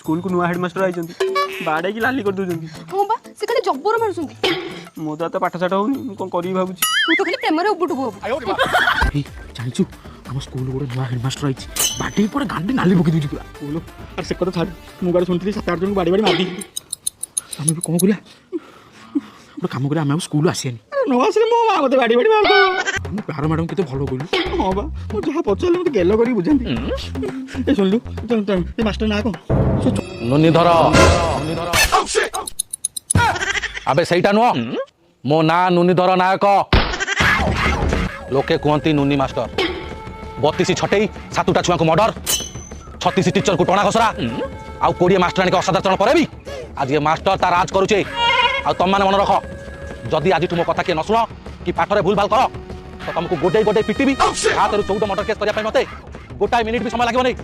School को नुआ headmaster आइछन्ती बाड़े की लाली कर दोजन्ती। हां बा से खाली जब्बर मारुसंती। मो तो पाठ साठ होनी मु कोन करी भाबुची। तू तो खाली प्रेम रे उबुटु बो। ए जानिछु हम स्कूल गोटे नुआ हेडमास्टर आइछि बाटे पर गांडी नाली बकी दूची पूरा बोलो अरे से कथा छाड़ मु गाड़ी सुनथली 7-8 जन बाड़ी बाड़ी मार दी। हम भी कोन करिया गोटे काम करिया हम स्कूल आसियानी नो आसले मो मा मते बाड़ी बाड़ी मार दो। हम प्यार मैडम केते भलो कइलु। हां बा मु जहा पछले मते गेलो करी बुझांती। ए सुनलु चल ए मास्टर ना को नुनी धर अबे सहीटा नुह मो ना नुनीधर नायक लोके कहती नुनी मास्टर 32 छटई 7टा छुआ को मर्डर 36 टीचर को टणा घसरा आउ 20 मास्टर के असाधारण पर भी आज ये मास्टर तार राज करुचे आ तुम मैंने मन रख जदि आज तुम कथा किए न शुण कि पाठरे भूल भाल कर तो तुमको गोटे गोटे पिटिबी 7 ରୁ 14 मर्डर केस करने मत गोटाए मिनिट भी समय लगे नहीं।